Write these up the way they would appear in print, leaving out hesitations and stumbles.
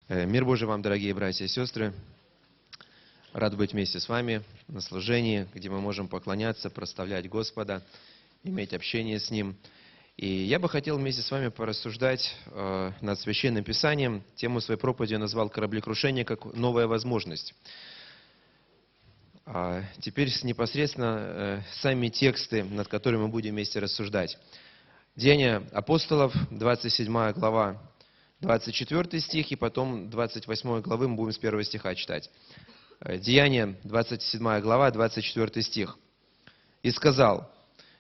Мир Божий вам, дорогие братья и сестры. Рад быть вместе с вами на служении, где мы можем поклоняться, прославлять Господа, иметь общение с Ним. И я бы хотел вместе с вами порассуждать над Священным Писанием. Тему своей проповеди я назвал «Кораблекрушение как новая возможность». Теперь непосредственно сами тексты, над которыми мы будем вместе рассуждать. Деяния апостолов, 27 глава, 24 стих, и потом 28 главы мы будем с 1 стиха читать. Деяния, 27 глава, 24 стих. «И сказал: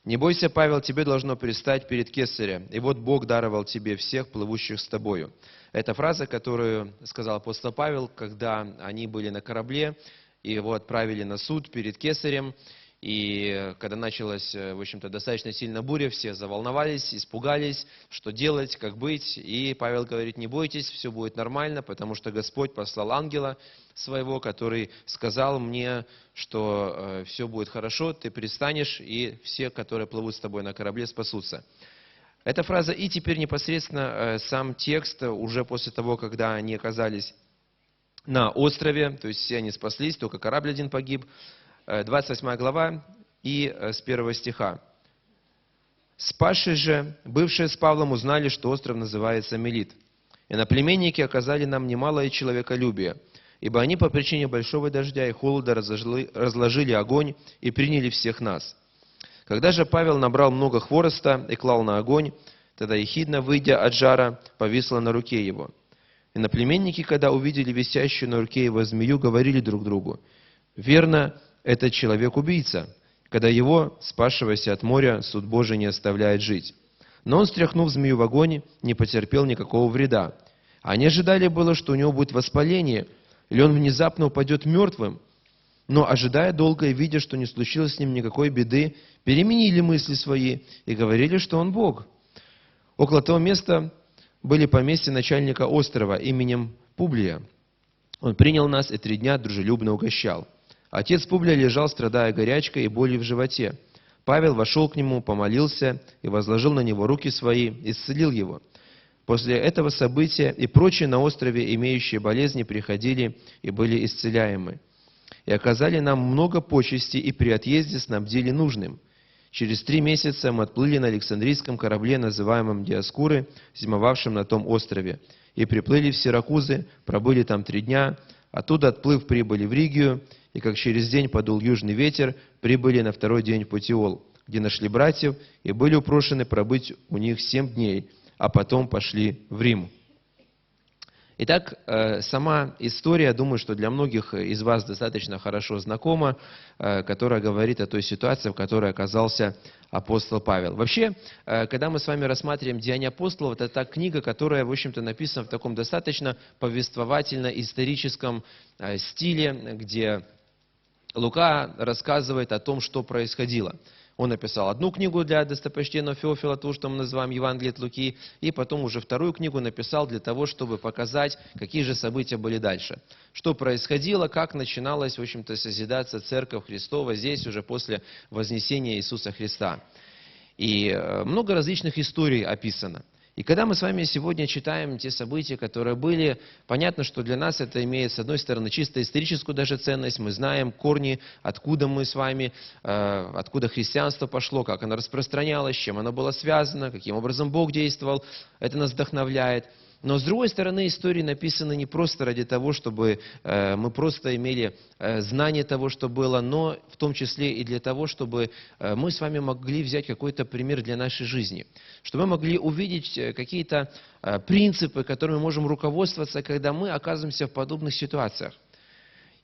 не бойся, Павел, тебе должно предстать перед Кесарем, и вот Бог даровал тебе всех плывущих с тобою». Это фраза, которую сказал апостол Павел, когда они были на корабле, и его отправили на суд перед Кесарем. И когда началась, в общем-то, достаточно сильная буря, все заволновались, испугались, что делать, как быть. И Павел говорит: не бойтесь, все будет нормально, потому что Господь послал ангела своего, который сказал мне, что все будет хорошо, ты пристанешь, и все, которые плывут с тобой на корабле, спасутся. Эта фраза, и теперь непосредственно сам текст, уже после того, когда они оказались на острове, то есть все они спаслись, только корабль один погиб. 28 глава и с 1 стиха. «Спасшие же, бывшие с Павлом, узнали, что остров называется Мелит. Иноплеменники оказали нам немалое человеколюбие, ибо они по причине большого дождя и холода разложили огонь и приняли всех нас. Когда же Павел набрал много хвороста и клал на огонь, тогда ехидна, выйдя от жара, повисла на руке его. Иноплеменники, когда увидели висящую на руке его змею, говорили друг другу: верно, этот человек-убийца, когда его, спасшегося от моря, суд Божий не оставляет жить. Но он, стряхнув змею в огонь, не потерпел никакого вреда. Они ожидали было, что у него будет воспаление, или он внезапно упадет мертвым. Но, ожидая долго и видя, что не случилось с ним никакой беды, переменили мысли свои и говорили, что он Бог. Около того места были поместья начальника острова именем Публия. Он принял нас и 3 дня дружелюбно угощал. Отец Публия лежал, страдая горячкой и болью в животе. Павел вошел к нему, помолился и возложил на него руки свои, исцелил его. После этого события и прочие на острове, имеющие болезни, приходили и были исцеляемы. И оказали нам много почестей, и при отъезде снабдили нужным. Через 3 месяца мы отплыли на Александрийском корабле, называемом Диоскуры, зимовавшем на том острове, и приплыли в Сиракузы, пробыли там 3 дня, оттуда отплыв прибыли в Ригию, и как через день подул южный ветер, прибыли на 2-й день в Путиол, где нашли братьев и были упрошены пробыть у них 7 дней, а потом пошли в Рим». Итак, сама история, думаю, что для многих из вас достаточно хорошо знакома, которая говорит о той ситуации, в которой оказался апостол Павел. Вообще, когда мы с вами рассматриваем «Деяния апостолов», это та книга, которая, в общем-то, написана в таком достаточно повествовательно-историческом стиле, где Лука рассказывает о том, что происходило. Он написал одну книгу для достопочтенного Феофила, ту, что мы называем Евангелие от Луки, и потом уже 2-ю книгу написал для того, чтобы показать, какие же события были дальше. Что происходило, как начиналась, в общем-то, созидаться Церковь Христова здесь уже после вознесения Иисуса Христа. И много различных историй описано. И когда мы с вами сегодня читаем те события, которые были, понятно, что для нас это имеет, с одной стороны, чисто историческую даже ценность. Мы знаем корни, откуда мы с вами, откуда христианство пошло, как оно распространялось, с чем оно было связано, каким образом Бог действовал. Это нас вдохновляет. Но, с другой стороны, истории написаны не просто ради того, чтобы мы просто имели знание того, что было, но в том числе и для того, чтобы мы с вами могли взять какой-то пример для нашей жизни. Чтобы мы могли увидеть какие-то принципы, которыми мы можем руководствоваться, когда мы оказываемся в подобных ситуациях.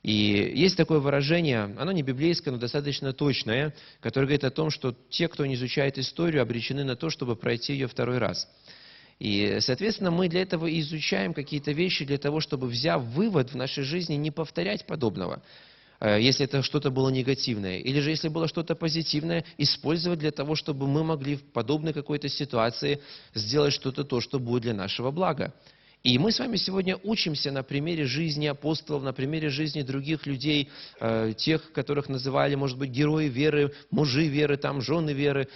И есть такое выражение, оно не библейское, но достаточно точное, которое говорит о том, что те, кто не изучает историю, обречены на то, чтобы пройти ее 2-й раз. И, соответственно, мы для этого изучаем какие-то вещи, для того, чтобы, взяв вывод в нашей жизни, не повторять подобного, если это что-то было негативное. Или же, если было что-то позитивное, использовать для того, чтобы мы могли в подобной какой-то ситуации сделать что-то то, что будет для нашего блага. И мы с вами сегодня учимся на примере жизни апостолов, на примере жизни других людей, тех, которых называли, может быть, герои веры, мужи веры, там, жены веры,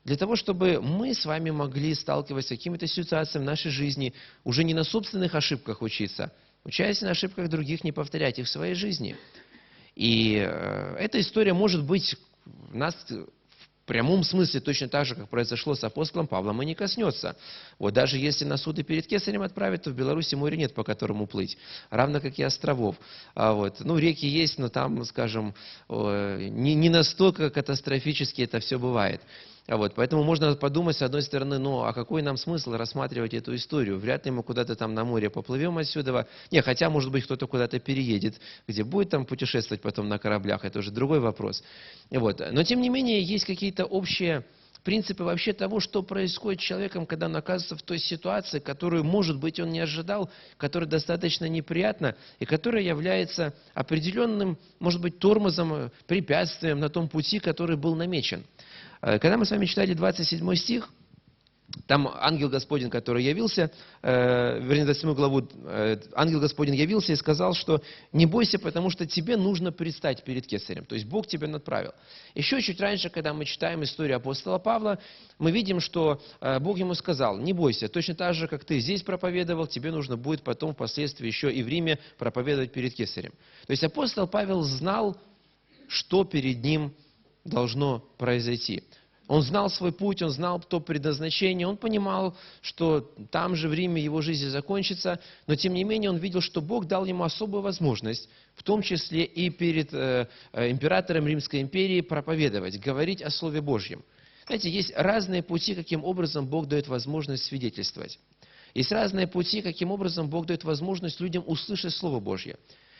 для того, чтобы мы с вами могли, сталкиваясь с какими-то ситуациями в нашей жизни, уже не на собственных ошибках учиться, Учась на ошибках других, не повторять их в своей жизни. И эта история может быть нас в прямом смысле точно так же, как произошло с апостолом Павлом, и не коснется. Вот даже если нас суды перед Кесарем отправят, то в Беларуси моря нет, по которому плыть. Равно как и островов. Ну, реки есть, но там, скажем, не настолько катастрофически это все бывает. Поэтому можно подумать, с одной стороны, ну, а какой нам смысл рассматривать эту историю? Вряд ли мы куда-то там на море поплывем отсюда. Не, хотя, может быть, кто-то куда-то переедет, где будет там путешествовать потом на кораблях, это уже другой вопрос. Но, тем не менее, есть какие-то общие принципы вообще того, что происходит с человеком, когда он оказывается в той ситуации, которую, может быть, он не ожидал, которая достаточно неприятна, и которая является определенным, может быть, тормозом, препятствием на том пути, который был намечен. Когда мы с вами читали 27 стих, там ангел Господень, который явился, вернее, 27 главу, ангел Господень явился и сказал, что не бойся, потому что тебе нужно предстать перед Кесарем. То есть Бог тебя направил. Еще чуть раньше, когда мы читаем историю апостола Павла, мы видим, что Бог ему сказал: не бойся, точно так же, как ты здесь проповедовал, тебе нужно будет потом впоследствии еще и в Риме проповедовать перед Кесарем. То есть апостол Павел знал, что перед ним должно произойти. Он знал свой путь, он знал то предназначение, он понимал, что там же в Риме его жизнь закончится, но тем не менее он видел, что Бог дал ему особую возможность, в том числе и перед императором Римской империи, проповедовать, говорить о Слове Божьем. Знаете, есть разные пути, каким образом Бог дает возможность свидетельствовать. Есть разные пути, каким образом Бог дает возможность людям услышать Слово Божье.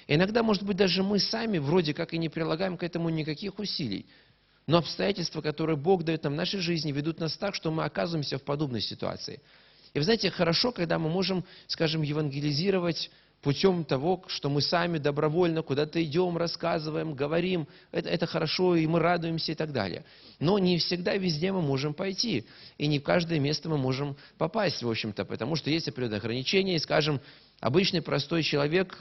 И иногда, может быть, даже мы сами вроде как и не прилагаем к этому никаких усилий. Но обстоятельства, которые Бог дает нам в нашей жизни, ведут нас так, что мы оказываемся в подобной ситуации. И вы знаете, хорошо, когда мы можем, скажем, евангелизировать путем того, что мы сами добровольно куда-то идем, рассказываем, говорим. Это хорошо, и мы радуемся и так далее. Но не всегда везде мы можем пойти. И не в каждое место мы можем попасть, в общем-то, потому что есть определенные ограничения. И, скажем, обычный простой человек,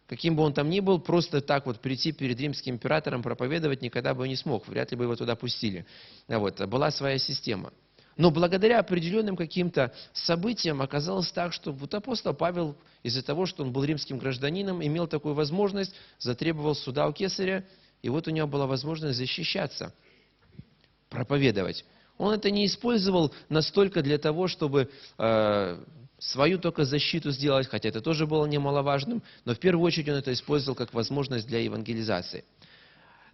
каким бы он там ни был, просто так вот прийти перед римским императором проповедовать никогда бы не смог, вряд ли бы его туда пустили. Была своя система. Но благодаря определенным каким-то событиям оказалось так, что вот апостол Павел из-за того, что он был римским гражданином, имел такую возможность, затребовал суда у Кесаря, и вот у него была возможность защищаться, проповедовать. Он это не использовал настолько для того, чтобы свою только защиту сделать, хотя это тоже было немаловажным, но в первую очередь он это использовал как возможность для евангелизации.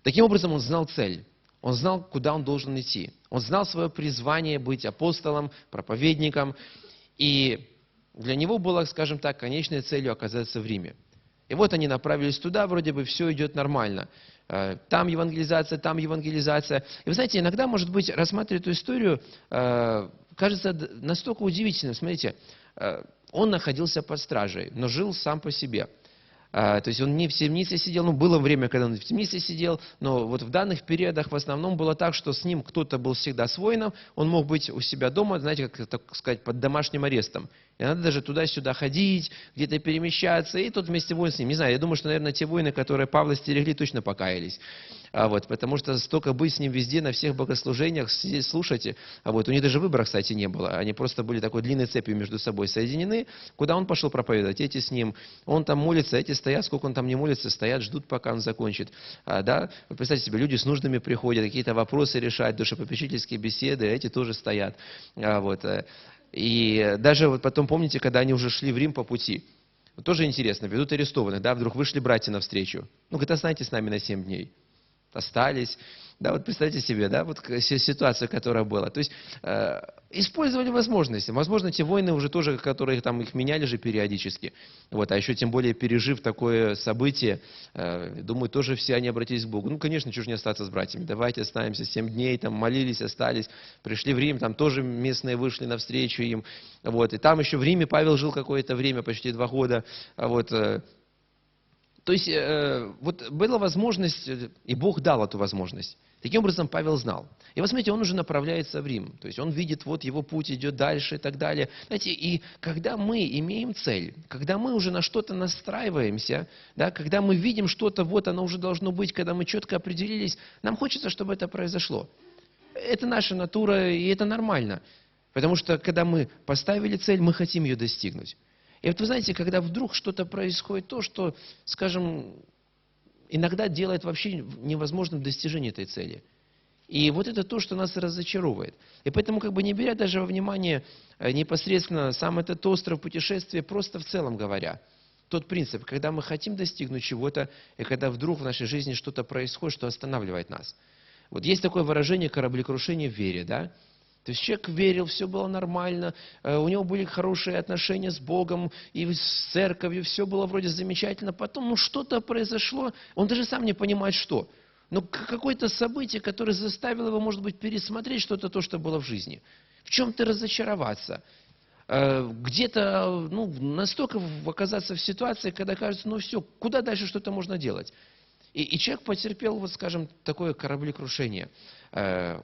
Таким образом, он знал цель, он знал, куда он должен идти. Он знал свое призвание быть апостолом, проповедником, и для него было, скажем так, конечной целью оказаться в Риме. И вот они направились туда, вроде бы все идет нормально. Там евангелизация, там евангелизация. И вы знаете, иногда, может быть, рассматривая эту историю, кажется настолько удивительным. Смотрите, он находился под стражей, но жил сам по себе. То есть он не в темнице сидел, было время, когда он в темнице сидел, но вот в данных периодах в основном было так, что с ним кто-то был всегда с воином, он мог быть у себя дома, знаете, как так сказать, под домашним арестом. И надо даже туда-сюда ходить, где-то перемещаться, и тут вместе воин с ним. Не знаю, я думаю, что, наверное, те воины, которые Павла стерегли, точно покаялись. Потому что столько быть с ним везде, на всех богослужениях, сидеть, слушать. У них даже выбора, кстати, не было. Они просто были такой длинной цепью между собой соединены. Куда он пошел проповедовать? Эти с ним. Он там молится, эти стоят, сколько он там не молится, стоят, ждут, пока он закончит. Вы представьте себе, люди с нуждами приходят, какие-то вопросы решать, душепопечительские беседы, эти тоже стоят. И даже потом, помните, когда они уже шли в Рим по пути, тоже интересно, ведут арестованных, вдруг вышли братья навстречу. Говорит, останьтесь с нами на 7 дней. Остались. Представьте себе, ситуация, которая была. То есть, использовали возможности. Возможно, те воины уже тоже, которые там их меняли же периодически. А еще тем более, пережив такое событие, думаю, тоже все они обратились к Богу. Конечно, чего же не остаться с братьями. Давайте останемся 7 дней, там молились, остались. Пришли в Рим, там тоже местные вышли навстречу им. И там еще в Риме Павел жил какое-то время, почти 2 года. То есть, была возможность, и Бог дал эту возможность. Таким образом, Павел знал. И вот смотрите, он уже направляется в Рим. То есть, он видит, его путь идет дальше и так далее. Знаете, и когда мы имеем цель, когда мы уже на что-то настраиваемся, когда мы видим что-то, оно уже должно быть, когда мы четко определились, нам хочется, чтобы это произошло. Это наша натура, и это нормально. Потому что, когда мы поставили цель, мы хотим ее достигнуть. И вот вы знаете, когда вдруг что-то происходит, то, что, скажем, иногда делает вообще невозможным достижение этой цели. И вот это то, что нас разочаровывает. И поэтому, как бы не беря даже во внимание непосредственно сам этот остров путешествия, просто в целом говоря, тот принцип, когда мы хотим достигнуть чего-то, и когда вдруг в нашей жизни что-то происходит, что останавливает нас. Вот есть такое выражение кораблекрушение в вере, да? То есть человек верил, все было нормально, у него были хорошие отношения с Богом и с церковью, все было вроде замечательно. Потом, ну что-то произошло, он даже сам не понимает, что. Но какое-то событие, которое заставило его, может быть, пересмотреть что-то, то, что было в жизни. В чем-то разочароваться. Где-то настолько оказаться в ситуации, когда кажется, ну все, куда дальше что-то можно делать. И человек потерпел, вот скажем, такое кораблекрушение,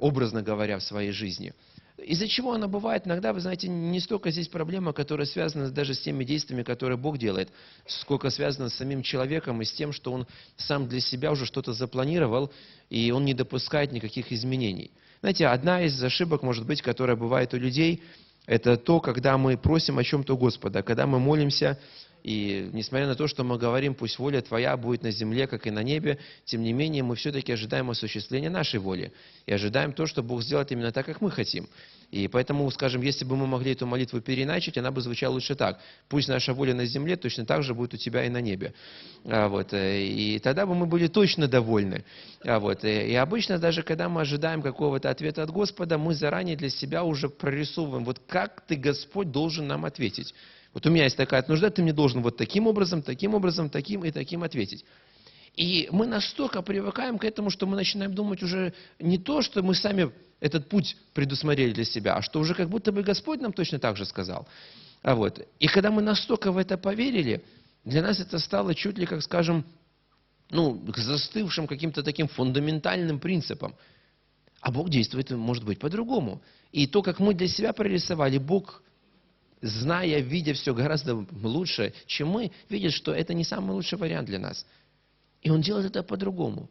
образно говоря, в своей жизни. Из-за чего оно бывает? Иногда, вы знаете, не столько здесь проблема, которая связана даже с теми действиями, которые Бог делает, сколько связана с самим человеком и с тем, что он сам для себя уже что-то запланировал, и он не допускает никаких изменений. Знаете, одна из ошибок, может быть, которая бывает у людей, это то, когда мы просим о чем-то у Господа, когда мы молимся, и несмотря на то, что мы говорим, пусть воля Твоя будет на земле, как и на небе, тем не менее мы все-таки ожидаем осуществления нашей воли. И ожидаем то, что Бог сделает именно так, как мы хотим. И поэтому, скажем, если бы мы могли эту молитву переначать, она бы звучала лучше так. Пусть наша воля на земле точно так же будет у Тебя и на небе. И тогда бы мы были точно довольны. И обычно даже, когда мы ожидаем какого-то ответа от Господа, мы заранее для себя уже прорисовываем, вот как Ты, Господь, должен нам ответить. Вот у меня есть такая нужда, ты мне должен вот таким образом, таким и таким ответить. И мы настолько привыкаем к этому, что мы начинаем думать уже не то, что мы сами этот путь предусмотрели для себя, а что уже как будто бы Господь нам точно так же сказал. И когда мы настолько в это поверили, для нас это стало чуть ли, как скажем, застывшим каким-то таким фундаментальным принципом. А Бог действует, может быть, по-другому. И то, как мы для себя прорисовали, Бог, зная, видя все гораздо лучше, чем мы, видит, что это не самый лучший вариант для нас. И Он делает это по-другому.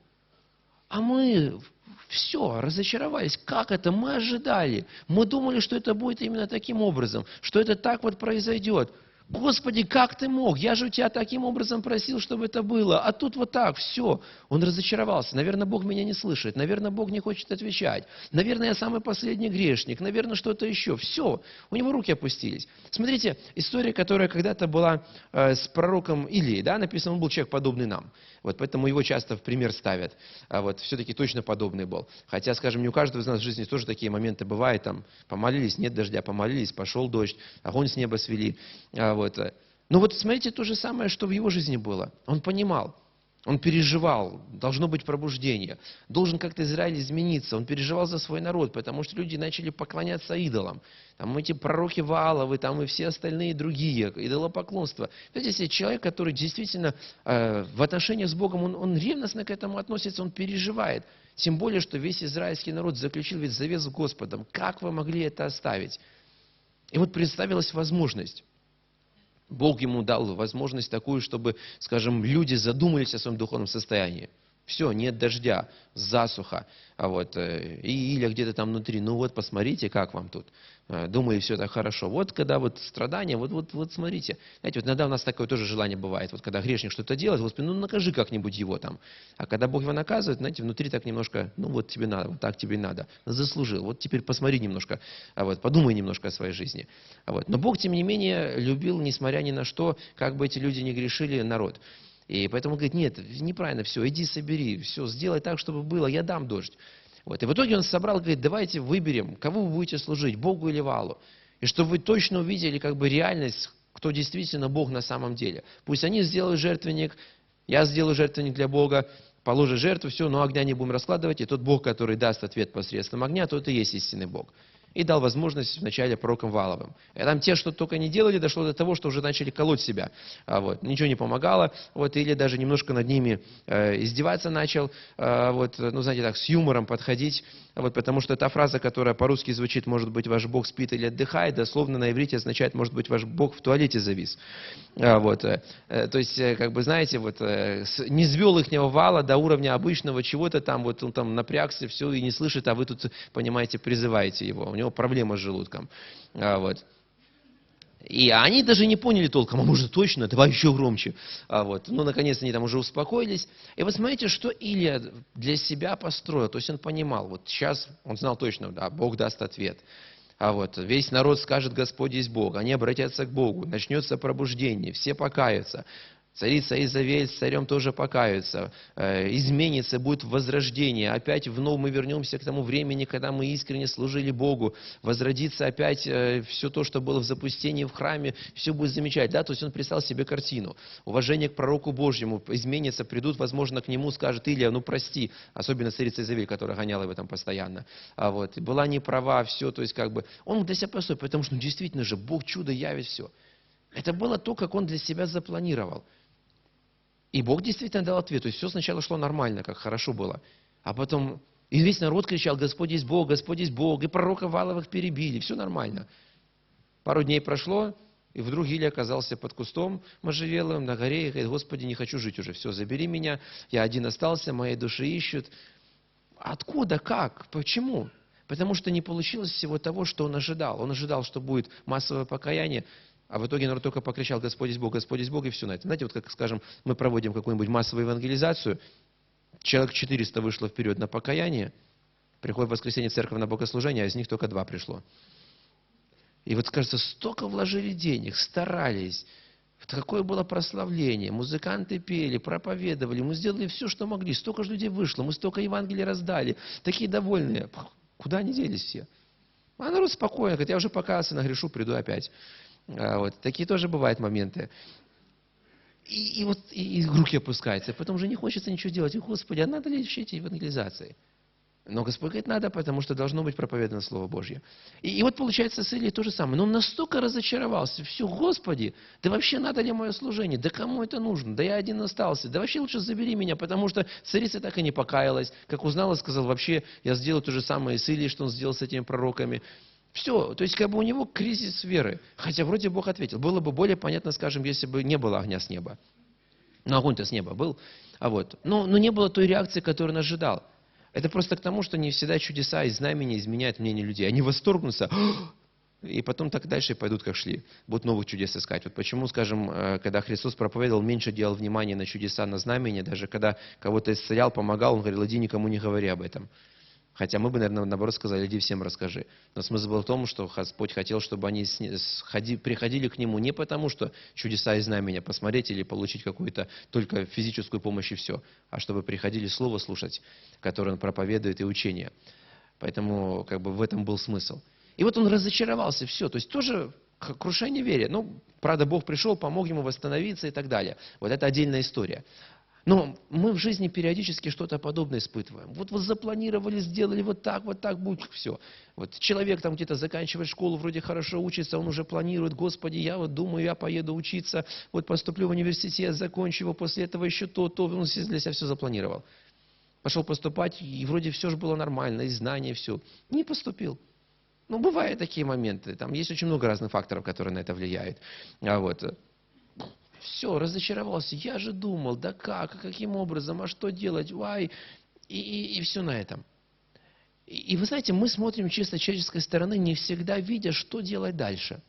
А мы все, разочаровались. Как это? Мы ожидали. Мы думали, что это будет именно таким образом, что это так вот произойдет. Господи, как Ты мог? Я же у Тебя таким образом просил, чтобы это было. А тут вот так, все. Он разочаровался. Наверное, Бог меня не слышит. Наверное, Бог не хочет отвечать. Наверное, я самый последний грешник. Наверное, что-то еще. Все. У него руки опустились. Смотрите, история, которая когда-то была с пророком Илией. Да, написано, он был человек, подобный нам. Поэтому его часто в пример ставят. Все-таки точно подобный был. Хотя, скажем, не у каждого из нас в жизни тоже такие моменты бывают. Там, помолились, нет дождя, помолились, пошел дождь, огонь с неба свели. Но вот смотрите, то же самое, что в его жизни было. Он понимал, он переживал, должно быть пробуждение. Должен как-то Израиль измениться. Он переживал за свой народ, потому что люди начали поклоняться идолам. Там эти пророки Вааловы, там и все остальные другие, идолопоклонство. Видите, если человек, который действительно в отношениях с Богом, он ревностно к этому относится, он переживает. Тем более, что весь израильский народ заключил ведь завет с Господом. Как вы могли это оставить? И вот представилась возможность. Бог ему дал возможность такую, чтобы, скажем, люди задумались о своем духовном состоянии. Все, нет дождя, засуха, и Иля где-то там внутри. Ну вот, посмотрите, как вам тут. Думаю, все так хорошо. Вот когда страдания, вот смотрите. Знаете, иногда у нас такое тоже желание бывает. Когда грешник что-то делает, Господи, накажи как-нибудь его там. А когда Бог его наказывает, знаете, внутри так немножко, вот тебе надо, вот так тебе и надо. Заслужил. Вот теперь посмотри немножко, подумай немножко о своей жизни. Но Бог, тем не менее, любил, несмотря ни на что, как бы эти люди не грешили, народ. И поэтому он говорит, нет, неправильно, все, иди собери, все, сделай так, чтобы было, я дам дождь. И в итоге он собрал, говорит, давайте выберем, кого вы будете служить, Богу или Ваалу. И чтобы вы точно увидели реальность, кто действительно Бог на самом деле. Пусть они сделают жертвенник, я сделаю жертвенник для Бога, положи жертву, все, но огня не будем раскладывать, и тот Бог, который даст ответ посредством огня, тот и есть истинный Бог. И дал возможность вначале пророкам Вааловым. И там те, что только не делали, дошло до того, что уже начали колоть себя. Ничего не помогало, или даже немножко над ними издеваться начал, знаете, так, с юмором подходить, потому что та фраза, которая по-русски звучит, может быть, ваш Бог спит или отдыхает, дословно на иврите означает, может быть, ваш Бог в туалете завис. То есть, знаете, не свел ихнего Ваала до уровня обычного чего-то там, он там напрягся, все, и не слышит, а вы тут, понимаете, призываете его. У него проблема с желудком. И они даже не поняли толком, а может точно, давай еще громче. Ну, наконец, они там уже успокоились. И вот смотрите, что Илия для себя построил. То есть он понимал, вот сейчас он знал точно, да, Бог даст ответ. Весь народ скажет: Господь есть Бог. Они обратятся к Богу, начнется пробуждение, все покаются. Царица Изавель с царем тоже покаются, изменится, будет возрождение. Опять вновь мы вернемся к тому времени, когда мы искренне служили Богу. Возродится опять все то, что было в запустении в храме, все будет замечательно. Да? То есть он представил себе картину. Уважение к пророку Божьему изменится, придут, возможно, к нему, скажут: Илия, ну прости. Особенно царица Изавель, которая гоняла его там постоянно. Была не права, все. То есть он для себя построил, потому что действительно же Бог чудо явит все. Это было то, как он для себя запланировал. И Бог действительно дал ответ. То есть все сначала шло нормально, как хорошо было. А потом и весь народ кричал: Господь есть Бог, Господь есть Бог. И пророка Вааловых перебили. Все нормально. Пару дней прошло, и вдруг Илия оказался под кустом можжевелым на горе и говорит: Господи, не хочу жить уже. Все, забери меня. Я один остался, моей души ищут. Откуда? Как? Почему? Потому что не получилось всего того, что он ожидал. Он ожидал, что будет массовое покаяние. А в итоге народ только покричал: Господь есть Бог, и все на это. Знаете, вот как, скажем, мы проводим какую-нибудь массовую евангелизацию, человек 400 вышло вперед на покаяние, приходит в воскресенье в церковь на богослужение, а из них только 2 пришло. И вот, кажется, столько вложили денег, старались, какое было прославление, музыканты пели, проповедовали, мы сделали все, что могли, столько же людей вышло, мы столько Евангелий раздали, такие довольные. Куда они делись все? А народ спокойно, говорит: я уже покаялся, нагрешу, приду опять. Такие тоже бывают моменты. И руки опускаются. Потом уже не хочется ничего делать. И, Господи, а надо ли еще эти евангелизации? Но Господь говорит: надо, потому что должно быть проповедано Слово Божье. И вот получается с Илией то же самое. Но он настолько разочаровался. Все, Господи, да вообще надо ли мое служение? Да кому это нужно? Да я один остался. Да вообще лучше забери меня, потому что царица так и не покаялась. Как узнала, сказал: вообще я сделаю то же самое с Илией, что он сделал с этими пророками. Все, то есть у него кризис веры. Хотя вроде Бог ответил. Было бы более понятно, скажем, если бы не было огня с неба. Но огонь-то с неба был. Но не было той реакции, которую он ожидал. Это просто к тому, что не всегда чудеса и знамения изменяют мнение людей. Они восторгнутся, и потом так дальше пойдут, как шли. Будут новых чудес искать. Почему, скажем, когда Христос проповедовал, меньше делал внимания на чудеса, на знамения. Даже когда кого-то исцелял, помогал, он говорил: иди, никому не говори об этом. Хотя мы бы, наверное, наоборот сказали: иди всем расскажи. Но смысл был в том, что Господь хотел, чтобы они приходили к Нему не потому, что чудеса и знамения посмотреть или получить какую-то только физическую помощь и все, а чтобы приходили Слово слушать, которое Он проповедует, и учение. Поэтому в этом был смысл. И вот он разочаровался, все. То есть тоже крушение веры. Правда, Бог пришел, помог ему восстановиться и так далее. Это отдельная история. Но мы в жизни периодически что-то подобное испытываем. Вот запланировали, сделали вот так, будет все. Человек там где-то заканчивает школу, вроде хорошо учится, он уже планирует: Господи, я думаю, я поеду учиться, поступлю в университет, закончу его, после этого еще то, он для себя все запланировал. Пошел поступать, и вроде все же было нормально, и знания, все. Не поступил. Бывают такие моменты. Там есть очень много разных факторов, которые на это влияют. Все, разочаровался. Я же думал, да как, каким образом, а что делать, и все на этом. И вы знаете, мы смотрим чисто с человеческой стороны, не всегда видя, что делать дальше.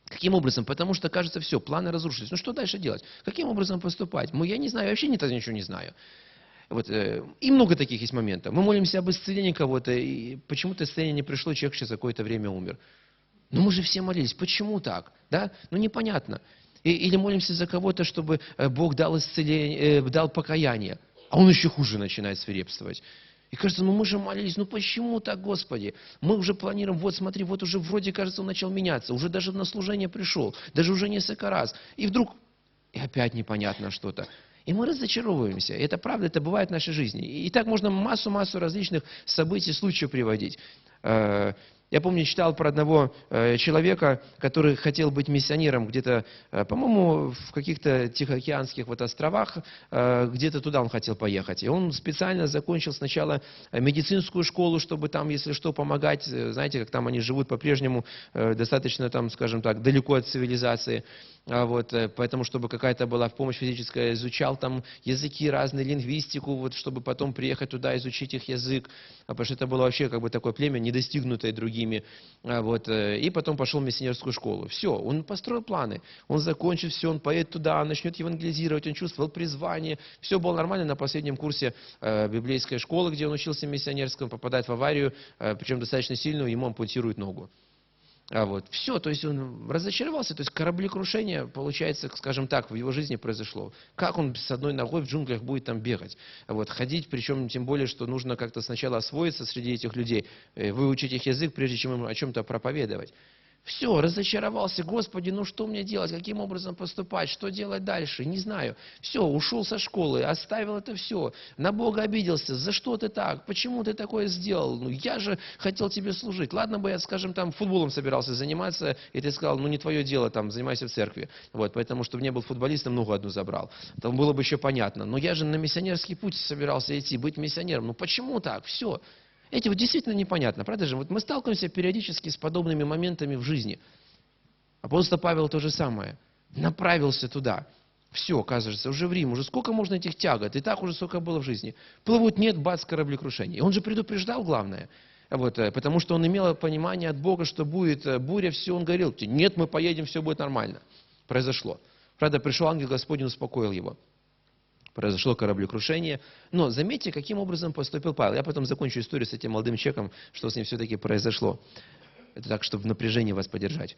Каким образом? Потому что, кажется, все, планы разрушились. Что дальше делать? Каким образом поступать? Я не знаю, вообще ничего не знаю. И много таких есть моментов. Мы молимся об исцелении кого-то, и почему-то исцеление не пришло, человек через какое-то время умер. Но мы же все молились. Почему так? Да? Непонятно. Или молимся за кого-то, чтобы Бог дал исцеление, дал покаяние. А он еще хуже начинает свирепствовать. И кажется, мы же молились, почему так, Господи? Мы уже планируем, смотри, уже вроде, кажется, он начал меняться. Уже даже на служение пришел. Даже уже несколько раз. И вдруг, и опять непонятно что-то. И мы разочаровываемся. И это правда, это бывает в нашей жизни. И так можно массу различных событий, случаев приводить. Я помню, читал про одного человека, который хотел быть миссионером где-то, по-моему, в каких-то Тихоокеанских островах, где-то туда он хотел поехать. И он специально закончил сначала медицинскую школу, чтобы там, если что, помогать. Знаете, как там они живут по-прежнему, достаточно там, скажем так, далеко от цивилизации. Поэтому, чтобы какая-то была помощь физическая, изучал там языки разные, лингвистику, чтобы потом приехать туда, изучить их язык. Потому что это было вообще такое племя, недостигнутое другими. другими. И потом пошел в миссионерскую школу. Все, он построил планы. Он закончит все, он поедет туда, начнет евангелизировать, он чувствовал призвание. Все было нормально. На последнем курсе библейской школы, где он учился миссионерскому, попадает в аварию, причем достаточно сильную, ему ампутируют ногу. Все, то есть он разочаровался, то есть кораблекрушение, получается, скажем так, в его жизни произошло. Как он с одной ногой в джунглях будет там бегать, ходить, причем тем более, что нужно как-то сначала освоиться среди этих людей, выучить их язык, прежде чем им о чем-то проповедовать. Все, разочаровался, Господи, ну что мне делать, каким образом поступать, что делать дальше, не знаю. Все, ушел со школы, оставил это все, на Бога обиделся, за что ты так, почему ты такое сделал, ну я же хотел тебе служить. Ладно бы я, скажем, там футболом собирался заниматься, и ты сказал, ну не твое дело, там, занимайся в церкви. Поэтому, чтобы не был футболистом, ногу одну забрал. Там было бы еще понятно. Но я же на миссионерский путь собирался идти, быть миссионером. Ну почему так? Все. Эти действительно непонятно, правда же? Мы сталкиваемся периодически с подобными моментами в жизни. Апостол Павел то же самое. Направился туда. Все, оказывается, уже в Рим, уже сколько можно этих тягот, и так уже сколько было в жизни. Плывут, нет, бац, кораблекрушение. Он же предупреждал, главное. Потому что он имел понимание от Бога, что будет буря, все, он говорил, нет, мы поедем, все будет нормально. Произошло. Правда, пришел ангел Господень, успокоил его. Произошло кораблекрушение. Но заметьте, каким образом поступил Павел. Я потом закончу историю с этим молодым человеком, что с ним все-таки произошло. Это так, чтобы в напряжении вас поддержать.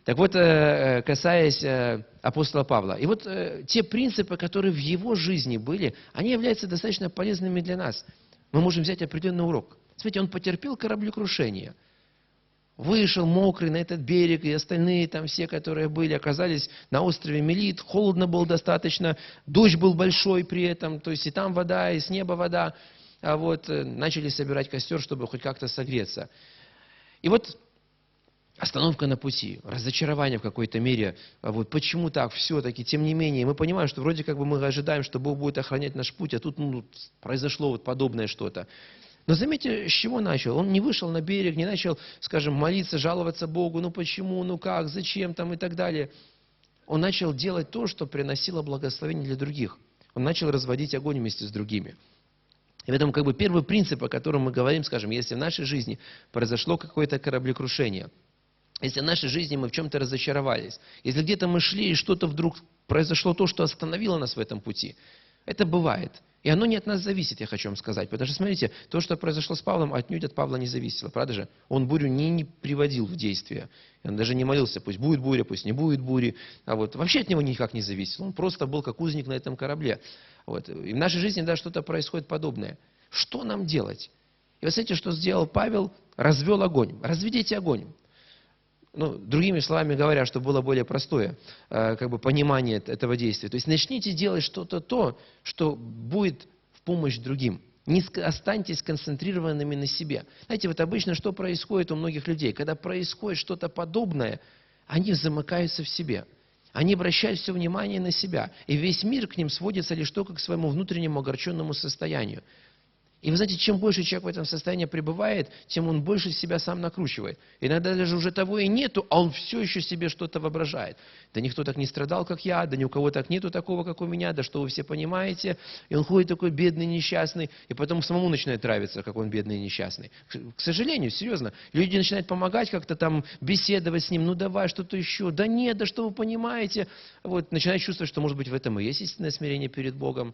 Так вот, касаясь апостола Павла. И те принципы, которые в его жизни были, они являются достаточно полезными для нас. Мы можем взять определенный урок. Смотрите, он потерпел кораблекрушение. Вышел мокрый на этот берег, и остальные там все, которые были, оказались на острове Мелит. Холодно было достаточно, дождь был большой при этом, то есть и там вода, и с неба вода. Начали собирать костер, чтобы хоть как-то согреться. И остановка на пути, разочарование в какой-то мере. Почему так все-таки? Тем не менее, мы понимаем, что вроде как бы мы ожидаем, что Бог будет охранять наш путь, а тут произошло подобное что-то. Но заметьте, с чего начал? Он не вышел на берег, не начал, скажем, молиться, жаловаться Богу, ну почему, ну как, зачем там и так далее. Он начал делать то, что приносило благословение для других. Он начал разводить огонь вместе с другими. И поэтому первый принцип, о котором мы говорим, скажем, если в нашей жизни произошло какое-то кораблекрушение, если в нашей жизни мы в чем-то разочаровались, если где-то мы шли и что-то вдруг произошло то, что остановило нас в этом пути, это бывает. И оно не от нас зависит, я хочу вам сказать. Потому что, смотрите, то, что произошло с Павлом, отнюдь от Павла не зависело, правда же? Он бурю не приводил в действие. Он даже не молился, пусть будет буря, пусть не будет бури. Вообще от него никак не зависело. Он просто был как узник на этом корабле. И в нашей жизни, да, что-то происходит подобное. Что нам делать? И вы знаете, что сделал Павел? Развел огонь. Разведите огонь. Другими словами говоря, чтобы было более простое понимание этого действия. То есть начните делать что-то то, что будет в помощь другим. Не останьтесь сконцентрированными на себе. Знаете, обычно что происходит у многих людей? Когда происходит что-то подобное, они замыкаются в себе. Они обращают все внимание на себя. И весь мир к ним сводится лишь только к своему внутреннему огорченному состоянию. И вы знаете, чем больше человек в этом состоянии пребывает, тем он больше себя сам накручивает. Иногда даже уже того и нету, а он все еще себе что-то воображает. Да никто так не страдал, как я, да ни у кого так нету такого, как у меня, да что вы все понимаете. И он ходит такой бедный, несчастный, и потом самому начинает нравиться, как он бедный и несчастный. К сожалению, серьезно, люди начинают помогать как-то там, беседовать с ним, ну давай что-то еще, да нет, да что вы понимаете. Начинает чувствовать, что может быть в этом и есть истинное смирение перед Богом.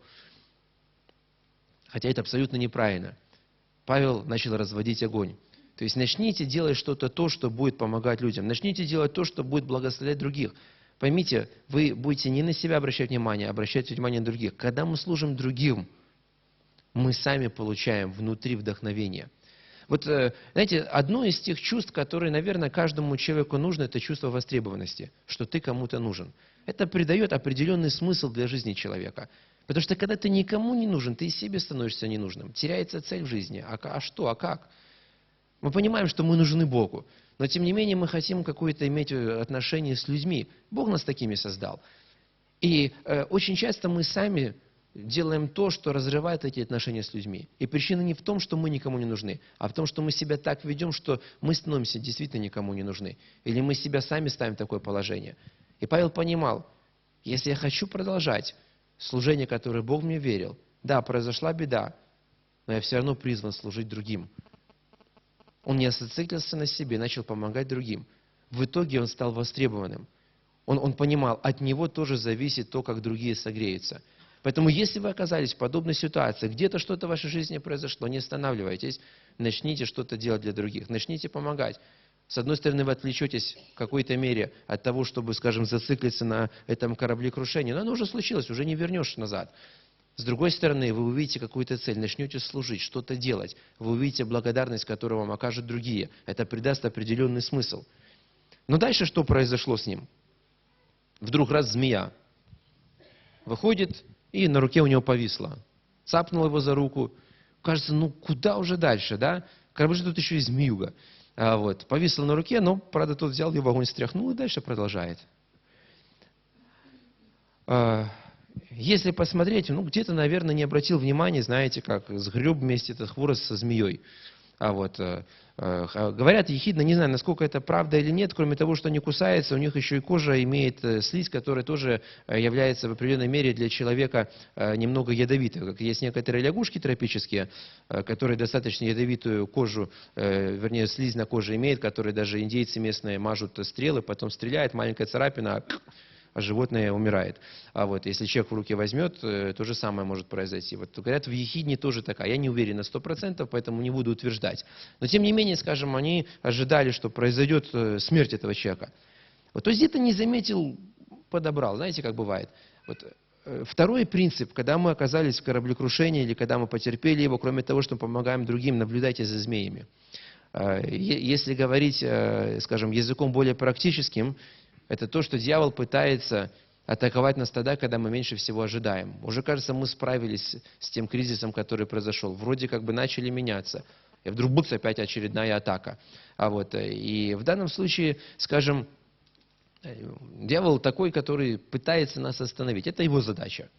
Хотя это абсолютно неправильно. Павел начал разводить огонь. То есть начните делать что-то то, что будет помогать людям. Начните делать то, что будет благословлять других. Поймите, вы будете не на себя обращать внимание, а обращать внимание на других. Когда мы служим другим, мы сами получаем внутри вдохновение. Знаете, одно из тех чувств, которые, наверное, каждому человеку нужно, это чувство востребованности, что ты кому-то нужен. Это придает определенный смысл для жизни человека. Потому что когда ты никому не нужен, ты и себе становишься ненужным. Теряется цель в жизни. А что, а как? Мы понимаем, что мы нужны Богу. Но тем не менее мы хотим какое-то иметь отношение с людьми. Бог нас такими создал. И очень часто мы сами делаем то, что разрывает эти отношения с людьми. И причина не в том, что мы никому не нужны, а в том, что мы себя так ведем, что мы становимся действительно никому не нужны. Или мы себя сами ставим в такое положение. И Павел понимал, если я хочу продолжать служение, которое Бог мне верил, да, произошла беда, но я все равно призван служить другим. Он не зациклился на себе, начал помогать другим. В итоге он стал востребованным. Он понимал, от него тоже зависит то, как другие согреются. Поэтому, если вы оказались в подобной ситуации, где-то что-то в вашей жизни произошло, не останавливайтесь, начните что-то делать для других, начните помогать. С одной стороны, вы отвлечетесь в какой-то мере от того, чтобы, скажем, зациклиться на этом кораблекрушении, но оно уже случилось, уже не вернешь назад. С другой стороны, вы увидите какую-то цель, начнете служить, что-то делать, вы увидите благодарность, которую вам окажут другие. Это придаст определенный смысл. Но дальше что произошло с ним? Вдруг раз змея выходит, и на руке у него повисла. Цапнула его за руку. Кажется, ну куда уже дальше, да? Как бы же тут еще и змеюга. Повисла на руке, но, правда, тот взял ее в огонь, стряхнул и дальше продолжает. Если посмотреть, где-то, наверное, не обратил внимания, знаете, как сгреб вместе этот хворост со змеей. Говорят ехидно, не знаю, насколько это правда или нет, кроме того, что они кусаются, у них еще и кожа имеет слизь, которая тоже является в определенной мере для человека немного ядовитой. Как есть некоторые лягушки тропические, которые достаточно ядовитую кожу, вернее, слизь на коже имеют, которые даже индейцы местные мажут стрелы, потом стреляют, маленькая царапина, а животное умирает. Если человек в руки возьмет, то же самое может произойти. Говорят, в ехидне тоже такая. Я не уверен на 100%, поэтому не буду утверждать. Но тем не менее, скажем, они ожидали, что произойдет смерть этого человека. То есть где-то не заметил, подобрал. Знаете, как бывает. Второй принцип, когда мы оказались в кораблекрушении или когда мы потерпели его, кроме того, что помогаем другим, наблюдайте за змеями. Если говорить, скажем, языком более практическим, это то, что дьявол пытается атаковать нас тогда, когда мы меньше всего ожидаем. Уже, кажется, мы справились с тем кризисом, который произошел. Вроде как бы начали меняться. И вдруг бац, опять очередная атака. И в данном случае, скажем, дьявол такой, который пытается нас остановить. Это его задача.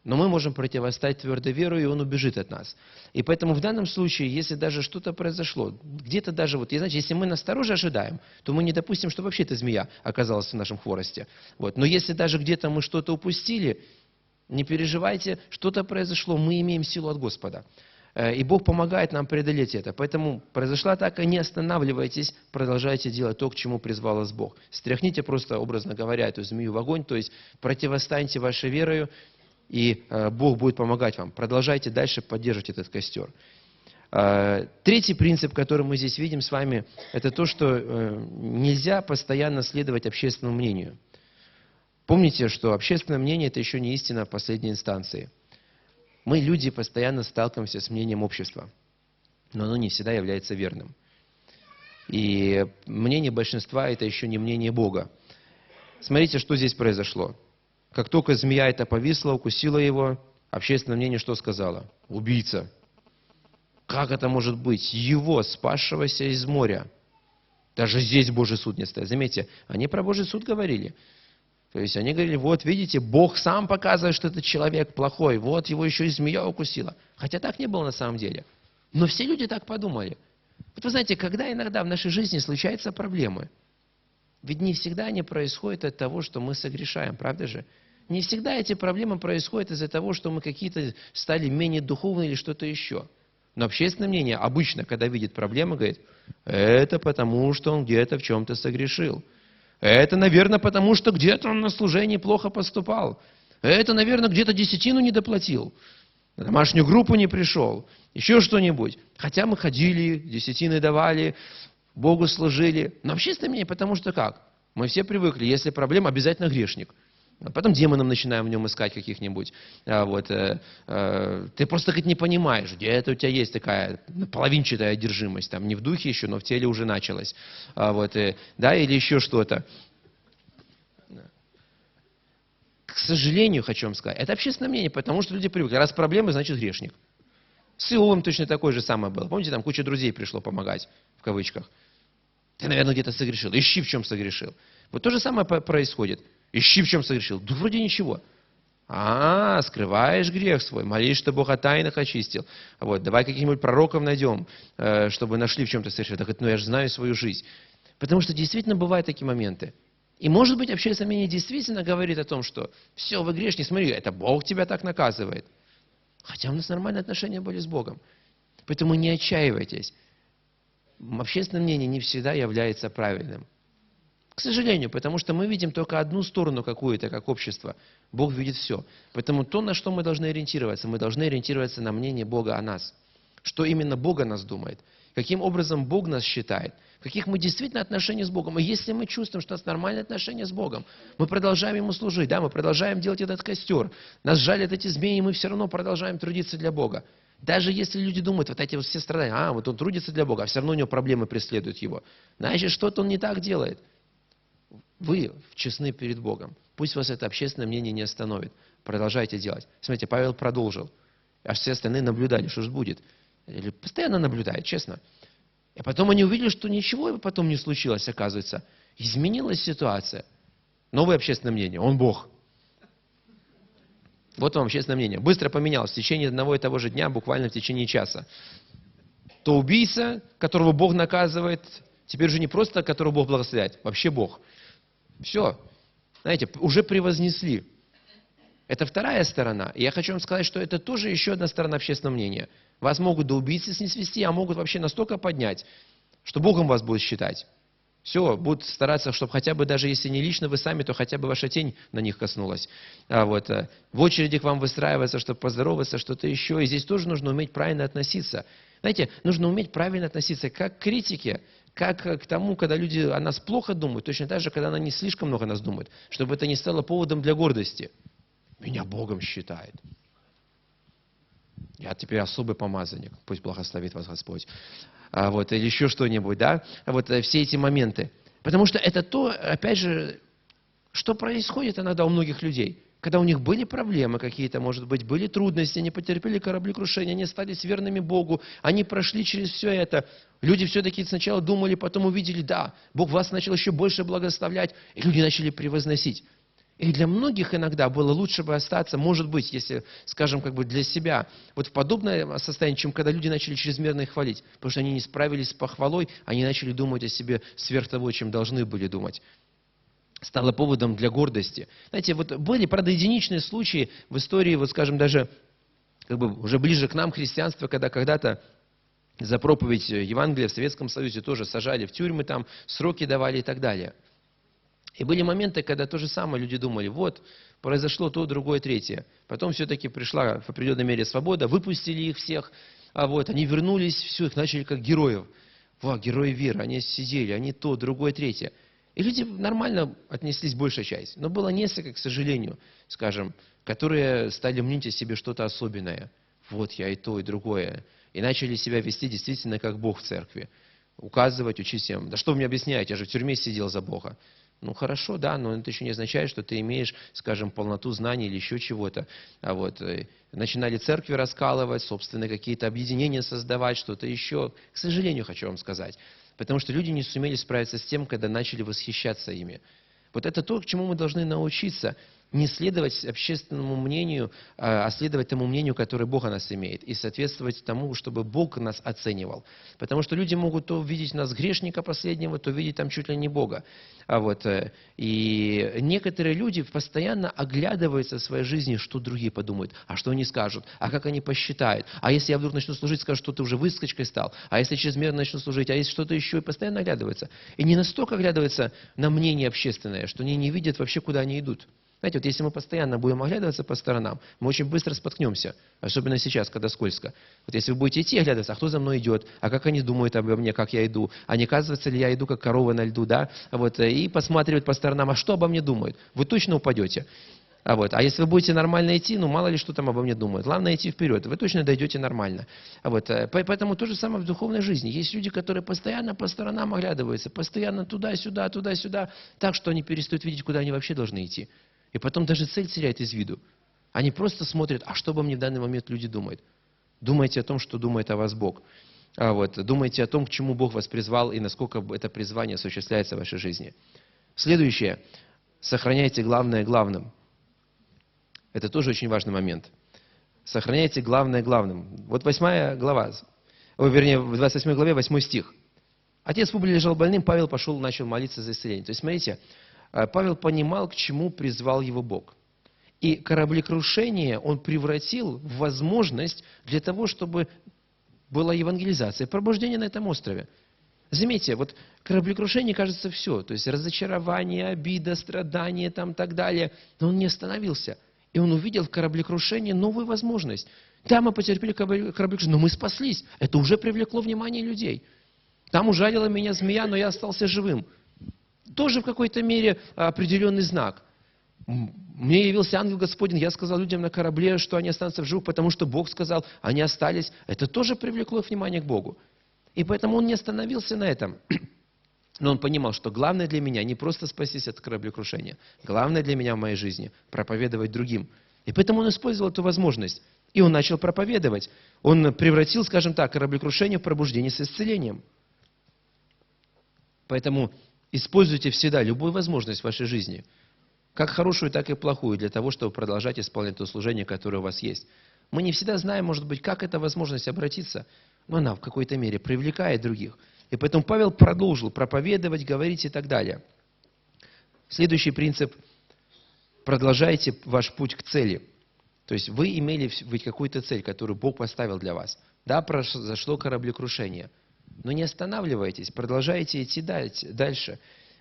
Но мы можем противостоять твердой верой, и он убежит от нас. И поэтому в данном случае, если даже что-то произошло, где-то даже, если мы настороже ожидаем, то мы не допустим, что вообще эта змея оказалась в нашем хворосте. Но если даже где-то мы что-то упустили, не переживайте, что-то произошло, мы имеем силу от Господа. И Бог помогает нам преодолеть это. Поэтому произошла атака, не останавливайтесь, продолжайте делать то, к чему призвал вас Бог. Стряхните просто, образно говоря, эту змею в огонь, то есть противостаньте вашей верою, и Бог будет помогать вам. Продолжайте дальше поддерживать этот костер. Третий принцип, который мы здесь видим с вами, это то, что нельзя постоянно следовать общественному мнению. Помните, что общественное мнение – это еще не истина последней инстанции. Мы, люди, постоянно сталкиваемся с мнением общества, но оно не всегда является верным. И мнение большинства – это еще не мнение Бога. Смотрите, что здесь произошло. Как только змея эта повисла, укусила его, общественное мнение что сказало? Убийца. Как это может быть? Его, спасшегося из моря. Даже здесь Божий суд не стоит. Заметьте, они про Божий суд говорили. То есть они говорили, видите, Бог сам показывает, что этот человек плохой. Его еще и змея укусила. Хотя так не было на самом деле. Но все люди так подумали. Вы знаете, когда иногда в нашей жизни случаются проблемы, ведь не всегда они происходят от того, что мы согрешаем, правда же? Не всегда эти проблемы происходят из-за того, что мы какие-то стали менее духовны или что-то еще. Но общественное мнение обычно, когда видит проблемы, говорит, это потому, что он где-то в чем-то согрешил. Это, наверное, потому, что где-то он на служении плохо поступал. Это, наверное, где-то десятину не доплатил. На домашнюю группу не пришел. Еще что-нибудь. Хотя мы ходили, десятины давали, Богу служили. Но общественное мнение, потому что как? Мы все привыкли, если проблема, обязательно грешник. А потом демонов начинаем в нем искать каких-нибудь. Ты просто не понимаешь, где-то у тебя есть такая половинчатая одержимость. Там не в духе еще, но в теле уже началась. Или еще что-то. К сожалению, хочу вам сказать, это общественное мнение, потому что люди привыкли. Раз проблемы, значит грешник. С Иовом точно такое же самое было. Помните, там куча друзей пришло помогать, в кавычках. Ты, наверное, где-то согрешил. Ищи, в чем согрешил. То же самое происходит. Ищи, в чем согрешил. Да вроде ничего. Скрываешь грех свой, молись, что Бог о тайнах очистил. Давай каких-нибудь пророков найдем, чтобы нашли, в чем ты согрешил. Так я же знаю свою жизнь. Потому что действительно бывают такие моменты. И может быть, общественное мнение действительно говорит о том, что все, вы грешник, смотри, это Бог тебя так наказывает. Хотя у нас нормальные отношения были с Богом. Поэтому не отчаивайтесь. общественное мнение не всегда является правильным. К сожалению, потому что мы видим только одну сторону какую-то, как общество. Бог видит все. Поэтому то, на что мы должны ориентироваться на мнение Бога о нас. Что именно Бог о нас думает. Каким образом Бог нас считает. В каких мы действительно отношения с Богом. И если мы чувствуем, что у нас нормальные отношения с Богом, мы продолжаем Ему служить, да, мы продолжаем делать этот костер. Нас жалят эти змеи, и мы все равно продолжаем трудиться для Бога. Даже если люди думают, вот эти вот все страдания, вот он трудится для Бога, а все равно у него проблемы преследуют его. Значит, что-то он не так делает. Вы честны перед Богом. Пусть вас это общественное мнение не остановит. Продолжайте делать. Смотрите, Павел продолжил. Аж все остальные наблюдали, что же будет. Или постоянно наблюдают, честно. И потом они увидели, что ничего потом не случилось, оказывается. Изменилась ситуация. Новое общественное мнение. Он Бог. Вот вам общественное мнение. Быстро поменялось. В течение одного и того же дня, буквально в течение часа. То убийца, которого Бог наказывает, теперь уже не просто, которого Бог благословляет, вообще Бог. Все. Знаете, уже превознесли. Это вторая сторона. И я хочу вам сказать, что это тоже еще одна сторона общественного мнения. Вас могут до убийцы снисвести, а могут вообще настолько поднять, что Богом вас будет считать. Все, будут стараться, чтобы хотя бы, даже если не лично вы сами, то хотя бы ваша тень на них коснулась. В очереди к вам выстраиваться, чтобы поздороваться, что-то еще. И здесь тоже нужно уметь правильно относиться. Знаете, нужно уметь правильно относиться как к критике, как к тому, когда люди о нас плохо думают, точно так же, когда они слишком много о нас думают, чтобы это не стало поводом для гордости. Меня Богом считает. Я теперь особый помазанник, пусть благословит вас Господь. Или еще что-нибудь, да? Все эти моменты. Потому что это то, опять же, что происходит иногда у многих людей. Когда у них были проблемы какие-то, может быть, были трудности, они потерпели кораблекрушение, они остались верными Богу, они прошли через все это. Люди все-таки сначала думали, потом увидели, да, Бог вас начал еще больше благословлять, и люди начали превозносить. И для многих иногда было лучше бы остаться, может быть, если, скажем, для себя, в подобное состояние, чем когда люди начали чрезмерно их хвалить. Потому что они не справились с похвалой, они начали думать о себе сверх того, чем должны были думать. Стало поводом для гордости. Знаете, были, правда, единичные случаи в истории, скажем, даже уже ближе к нам христианства, когда когда-то за проповедь Евангелия в Советском Союзе тоже сажали в тюрьмы, там сроки давали и так далее. И были моменты, когда то же самое люди думали, произошло то, другое, третье. Потом все-таки пришла в определенной мере свобода, выпустили их всех, они вернулись, все, их начали как героев. Герои веры, они сидели, они то, другое, третье. И люди нормально отнеслись, большая часть. Но было несколько, к сожалению, скажем, которые стали мнить о себе что-то особенное. Я и то, и другое. И начали себя вести действительно как Бог в церкви. Указывать, учить всем. Да что вы мне объясняете, я же в тюрьме сидел за Бога. Хорошо, да, но это еще не означает, что ты имеешь, скажем, полноту знаний или еще чего-то. Начинали церкви раскалывать, собственные какие-то объединения создавать, что-то еще. К сожалению, хочу вам сказать. Потому что люди не сумели справиться с тем, когда начали восхищаться ими. Это то, к чему мы должны научиться. Не следовать общественному мнению, а следовать тому мнению, которое Бог о нас имеет. И соответствовать тому, чтобы Бог нас оценивал. Потому что люди могут то видеть нас грешника последнего, то видеть там чуть ли не Бога. И некоторые люди постоянно оглядываются в своей жизни, что другие подумают, а что они скажут, а как они посчитают. А если я вдруг начну служить, скажут, что ты уже выскочкой стал. А если чрезмерно начну служить, а если что-то еще, и постоянно оглядываются. И не настолько оглядываются на мнение общественное, что они не видят вообще, куда они идут. Знаете, если мы постоянно будем оглядываться по сторонам, мы очень быстро споткнемся, особенно сейчас, когда скользко. Если вы будете идти оглядываться, а кто за мной идет, а как они думают обо мне, как я иду, а не оказывается ли я иду, как корова на льду, да, и посматривать по сторонам, а что обо мне думают, вы точно упадете. А если вы будете нормально идти, мало ли что там обо мне думают. Главное идти вперед, вы точно дойдете нормально. Поэтому то же самое в духовной жизни. Есть люди, которые постоянно по сторонам оглядываются, постоянно туда-сюда, туда-сюда, так что они перестают видеть, куда они вообще должны идти. И потом даже цель теряет из виду. Они просто смотрят, а что обо мне в данный момент люди думают. Думайте о том, что думает о вас Бог. Думайте о том, к чему Бог вас призвал и насколько это призвание осуществляется в вашей жизни. Следующее. Сохраняйте главное главным. Это тоже очень важный момент. Сохраняйте главное главным. 8 глава, в 28 главе 8 стих. Отец Публий лежал больным, Павел пошел, начал молиться за исцеление. То есть, смотрите, Павел понимал, к чему призвал его Бог. И кораблекрушение он превратил в возможность для того, чтобы была евангелизация, пробуждение на этом острове. Заметьте, вот кораблекрушение, кажется, все. То есть разочарование, обида, страдания, там, так далее. Но он не остановился. И он увидел в кораблекрушении новую возможность. Да, мы потерпели кораблекрушение, но мы спаслись. Это уже привлекло внимание людей. Там ужалила меня змея, но я остался живым. Тоже в какой-то мере определенный знак. Мне явился ангел Господень, я сказал людям на корабле, что они останутся в живых, потому что Бог сказал, они остались. Это тоже привлекло их внимание к Богу. И поэтому он не остановился на этом. Но он понимал, что главное для меня не просто спастись от кораблекрушения. Главное для меня в моей жизни – проповедовать другим. И поэтому он использовал эту возможность. И он начал проповедовать. Он превратил, скажем так, кораблекрушение в пробуждение с исцелением. Поэтому используйте всегда любую возможность в вашей жизни, как хорошую, так и плохую, для того, чтобы продолжать исполнять то служение, которое у вас есть. Мы не всегда знаем, может быть, как эта возможность обратиться, но она в какой-то мере привлекает других. И поэтому Павел продолжил проповедовать, говорить и так далее. Следующий принцип – продолжайте ваш путь к цели. То есть вы имели какую-то цель, которую Бог поставил для вас. Да, произошло кораблекрушение. Но не останавливайтесь, продолжайте идти дальше.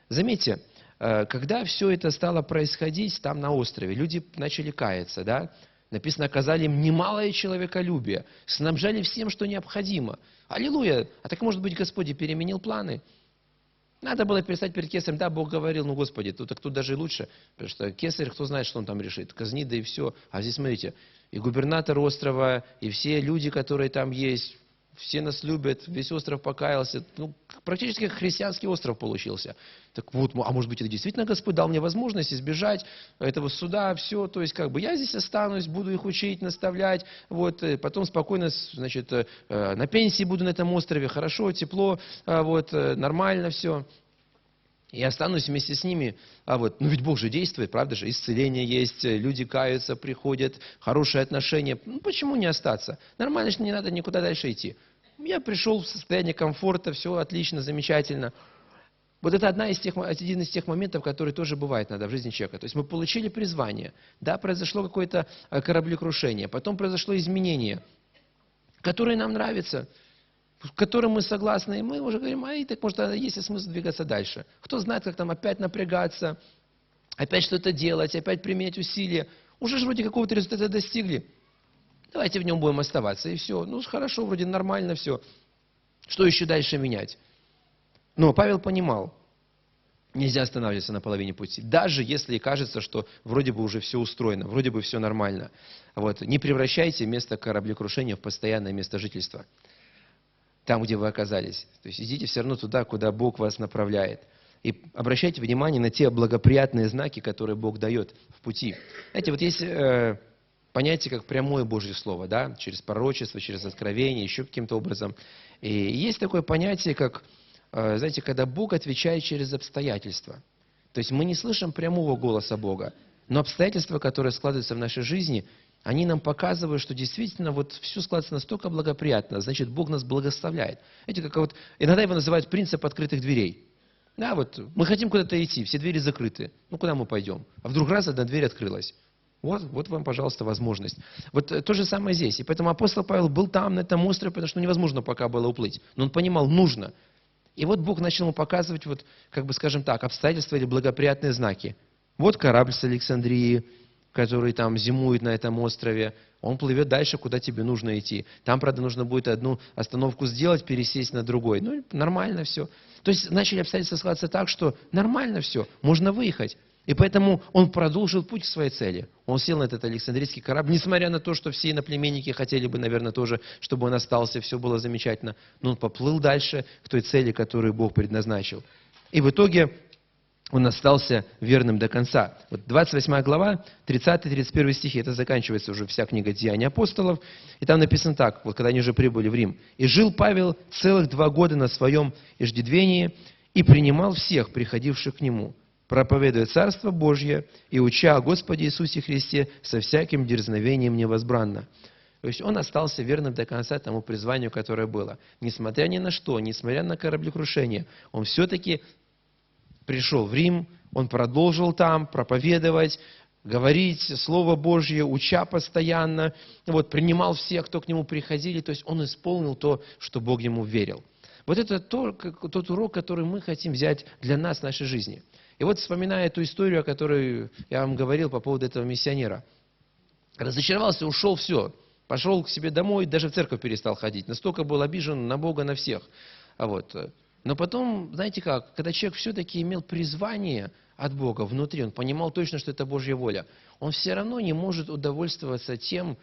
Заметьте, когда все это стало происходить там на острове, люди начали каяться, да? Написано, оказали им немалое человеколюбие, снабжали всем, что необходимо. Аллилуйя! А так, может быть, Господь переменил планы? Надо было перестать перед кесарем. Да, Бог говорил, ну, Господи, тут даже и лучше. Потому что кесарь, кто знает, что он там решит. Казни, да и все. А здесь, смотрите, и губернатор острова, и все люди, которые там есть, все нас любят, весь остров покаялся. Ну, практически христианский остров получился. Так вот, а может быть, это действительно Господь дал мне возможность избежать этого суда, все. То есть, как бы, я здесь останусь, буду их учить, наставлять, вот, потом спокойно, значит, на пенсии буду на этом острове, хорошо, тепло, вот, нормально все. И останусь вместе с ними. Ну ведь Бог же действует, правда же? Исцеление есть, люди каются, приходят, хорошие отношения. Ну почему не остаться? Нормально, что не надо никуда дальше идти. Я пришел в состояние комфорта, все отлично, замечательно. Вот это один из тех моментов, которые тоже бывает иногда в жизни человека. То есть мы получили призвание, да, произошло какое-то кораблекрушение, потом произошло изменение, которое нам нравится, в котором мы согласны, и мы уже говорим, так может, есть ли смысл двигаться дальше. Кто знает, как там опять напрягаться, опять что-то делать, опять применять усилия. Уже же вроде какого-то результата достигли. Давайте в нем будем оставаться, и все. Ну, хорошо, вроде нормально все. Что еще дальше менять? Но Павел понимал, нельзя останавливаться на половине пути. Даже если кажется, что вроде бы уже все устроено, вроде бы все нормально. Вот. Не превращайте место кораблекрушения в постоянное место жительства. Там, где вы оказались. То есть идите все равно туда, куда Бог вас направляет. И обращайте внимание на те благоприятные знаки, которые Бог дает в пути. Знаете, вот есть понятие, как прямое Божье Слово, да, через пророчество, через откровение, еще каким-то образом. И есть такое понятие, как, знаете, когда Бог отвечает через обстоятельства. То есть мы не слышим прямого голоса Бога, но обстоятельства, которые складываются в нашей жизни, они нам показывают, что действительно вот все складывается настолько благоприятно, значит, Бог нас благословляет. Знаете, как вот, иногда его называют принцип открытых дверей. Да, вот мы хотим куда-то идти, все двери закрыты. Ну, куда мы пойдем? А вдруг раз одна дверь открылась. Вот вам, пожалуйста, возможность. Вот то же самое здесь. И поэтому апостол Павел был там, на этом острове, потому что невозможно пока было уплыть. Но он понимал, нужно. И вот Бог начал ему показывать, вот, как бы, скажем так, обстоятельства или благоприятные знаки. Вот корабль с Александрии, который там зимует на этом острове, он плывет дальше, куда тебе нужно идти. Там, правда, нужно будет одну остановку сделать, пересесть на другой. Ну, нормально все. То есть начали обстоятельства складываться так, что нормально все, можно выехать. И поэтому он продолжил путь к своей цели. Он сел на этот Александрийский корабль, несмотря на то, что все иноплеменники хотели бы, наверное, тоже, чтобы он остался, все было замечательно. Но он поплыл дальше к той цели, которую Бог предназначил. И в итоге он остался верным до конца. Вот 28 глава, 30-31 стихи, это заканчивается уже вся книга Деяний апостолов. И там написано так, вот когда они уже прибыли в Рим. «И жил Павел целых 2 года на своем иждивении, и принимал всех, приходивших к нему, проповедуя Царство Божье и уча о Господе Иисусе Христе со всяким дерзновением невозбранно». То есть он остался верным до конца тому призванию, которое было. Несмотря ни на что, несмотря на кораблекрушение, он все-таки пришел в Рим, он продолжил там проповедовать, говорить Слово Божье, уча постоянно, вот, принимал всех, кто к нему приходили, то есть он исполнил то, что Бог ему верил. Вот это тот урок, который мы хотим взять для нас в нашей жизни. И вот вспоминая эту историю, о которой я вам говорил по поводу этого миссионера. Разочаровался, ушел, все. Пошел к себе домой, даже в церковь перестал ходить. Настолько был обижен на Бога, на всех. Но потом, знаете как, когда человек все-таки имел призвание от Бога внутри, он понимал точно, что это Божья воля, он все равно не может удовольствоваться тем,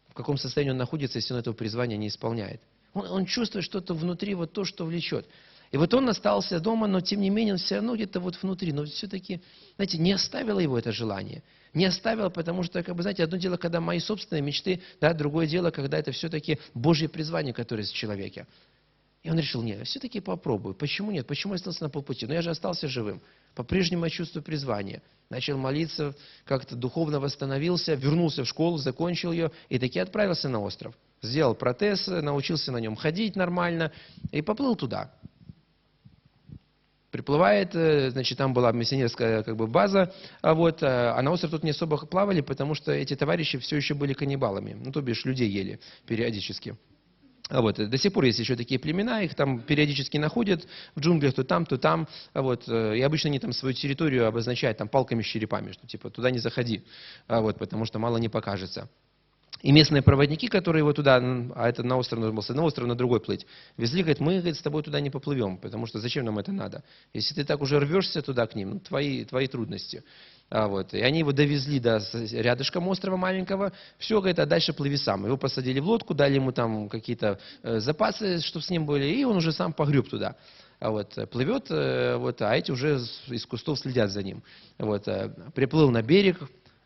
в каком состоянии он находится, если он этого призвания не исполняет. Он чувствует что-то внутри, вот то, что влечет. И вот он остался дома, но тем не менее он все равно где-то вот внутри, но все-таки, знаете, не оставило его это желание. Не оставило, потому что, знаете, одно дело, когда мои собственные мечты, да, другое дело, когда это все-таки Божье призвание, которое есть в человеке. И он решил, нет, все-таки попробую. Почему нет? Почему я остался на полпути? Но я же остался живым. По-прежнему я чувствую призвание. Начал молиться, как-то духовно восстановился, вернулся в школу, закончил ее и таки отправился на остров. Сделал протез, научился на нем ходить нормально и поплыл туда. Приплывает, значит, там была миссионерская база, а на остров тут не особо плавали, потому что эти товарищи все еще были каннибалами, то бишь людей ели периодически. До сих пор есть еще такие племена, их там периодически находят в джунглях, то там, и обычно они там свою территорию обозначают там палками с черепами, что типа туда не заходи, потому что мало не покажется. И местные проводники, которые его туда, а это на остров нужно было с одного острова на другой плыть, везли, говорят, мы, с тобой туда не поплывем, потому что зачем нам это надо? Если ты так уже рвешься туда к ним, твои трудности. И они его довезли до рядышком острова маленького, все, говорит, а дальше плыви сам. Его посадили в лодку, дали ему там какие-то запасы, чтобы с ним были, и он уже сам погреб туда. Плывет, а эти уже из кустов следят за ним. Приплыл на берег,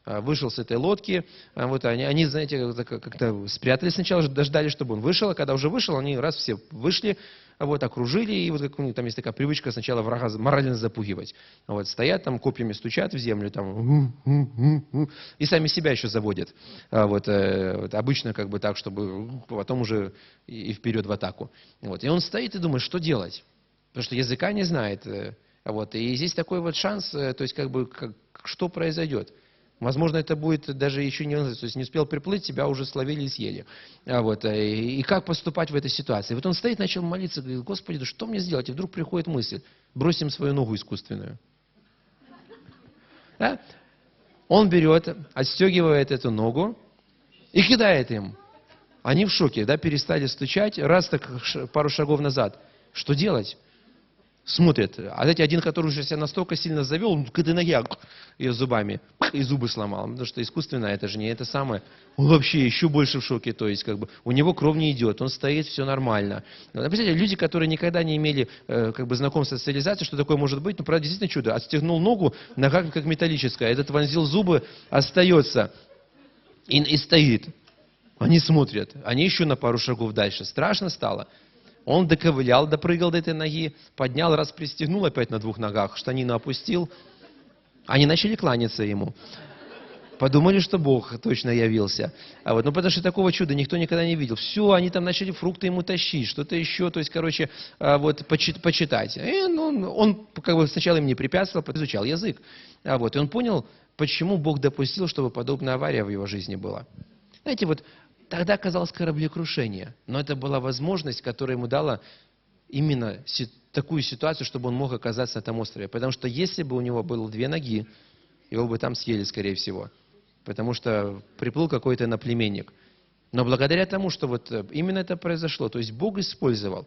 вышел с этой лодки, они, знаете, как-то спрятались сначала, дождали, чтобы он вышел, а когда уже вышел, они раз все вышли, окружили, и как у них там есть такая привычка сначала врага морально запугивать. Стоят там, копьями стучат в землю, там, и сами себя еще заводят. Обычно так, чтобы потом уже и вперед в атаку. И он стоит и думает, что делать, потому что языка не знает. И здесь такой шанс, то есть что произойдет. Возможно, это будет даже еще не успел приплыть, тебя уже словили и съели. И как поступать в этой ситуации? Он стоит, начал молиться, говорит, Господи, да что мне сделать? И вдруг приходит мысль, бросим свою ногу искусственную. Да? Он берет, отстегивает эту ногу и кидает им. Они в шоке, перестали стучать, раз так пару шагов назад. Что делать? Смотрят, а знаете, один, который уже себя настолько сильно завел, он к этой ноге ее зубами, и зубы сломал, потому что искусственно, это же не это самое. Он вообще еще больше в шоке, то есть у него кровь не идет, он стоит, все нормально. Представляете, люди, которые никогда не имели знакомства с социализацией, что такое может быть, правда, действительно чудо. Отстегнул ногу, нога как металлическая, этот вонзил зубы, остается и стоит. Они смотрят, они еще на пару шагов дальше, страшно стало. Он доковылял, допрыгал до этой ноги, поднял, раз пристегнул опять на двух ногах, штанину опустил. Они начали кланяться ему. Подумали, что Бог точно явился. Потому что такого чуда никто никогда не видел. Все, они там начали фрукты ему тащить, что-то еще, то есть, почитать. И он сначала им не препятствовал, изучал язык. И он понял, почему Бог допустил, чтобы подобная авария в его жизни была. Знаете, тогда казалось кораблекрушение, но это была возможность, которая ему дала именно такую ситуацию, чтобы он мог оказаться на этом острове. Потому что если бы у него было две ноги, его бы там съели, скорее всего. Потому что приплыл какой-то иноплеменник. Но благодаря тому, что именно это произошло, то есть Бог использовал.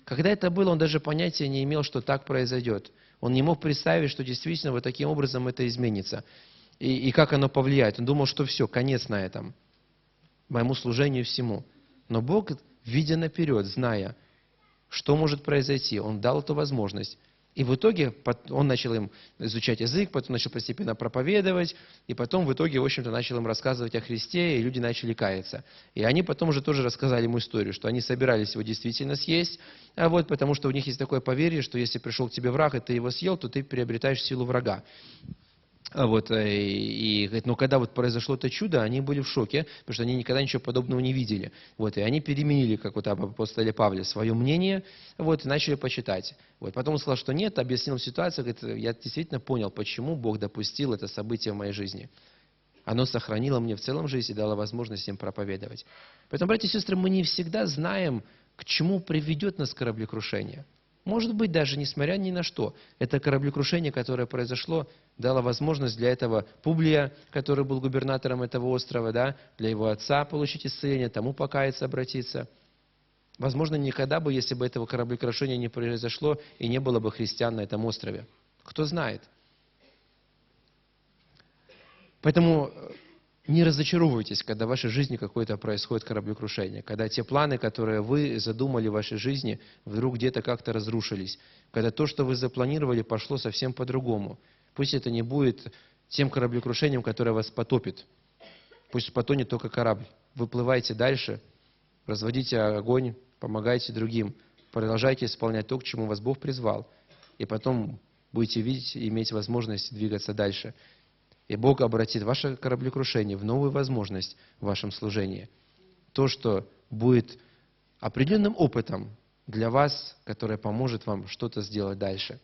Когда это было, он даже понятия не имел, что так произойдет. Он не мог представить, что действительно таким образом это изменится. И как оно повлияет. Он думал, что все, конец на этом. Моему служению всему. Но Бог, видя наперед, зная, что может произойти, Он дал эту возможность. И в итоге он начал им изучать язык, потом начал постепенно проповедовать, и потом в итоге, в общем-то, начал им рассказывать о Христе, и люди начали каяться. И они потом уже тоже рассказали ему историю, что они собирались его действительно съесть, потому что у них есть такое поверье, что если пришел к тебе враг, и ты его съел, то ты приобретаешь силу врага. И говорит, но когда произошло это чудо, они были в шоке, потому что они никогда ничего подобного не видели. И они переменили, как об апостоле Павле, свое мнение, и начали почитать. Потом он сказал, что нет, объяснил ситуацию, говорит, я действительно понял, почему Бог допустил это событие в моей жизни. Оно сохранило мне в целом жизнь и дало возможность им проповедовать. Поэтому, братья и сестры, мы не всегда знаем, к чему приведет нас кораблекрушение. Может быть, даже несмотря ни на что. Это кораблекрушение, которое произошло, дало возможность для этого Публия, который был губернатором этого острова, да, для его отца получить исцеление, тому покаяться, обратиться. Возможно, никогда бы, если бы этого кораблекрушения не произошло и не было бы христиан на этом острове. Кто знает. Поэтому не разочаровывайтесь, когда в вашей жизни какое-то происходит кораблекрушение, когда те планы, которые вы задумали в вашей жизни, вдруг где-то как-то разрушились, когда то, что вы запланировали, пошло совсем по-другому. Пусть это не будет тем кораблекрушением, которое вас потопит. Пусть потонет только корабль. Выплывайте дальше, разводите огонь, помогайте другим, продолжайте исполнять то, к чему вас Бог призвал, и потом будете видеть и иметь возможность двигаться дальше. И Бог обратит ваше кораблекрушение в новую возможность в вашем служении. То, что будет определенным опытом для вас, которое поможет вам что-то сделать дальше.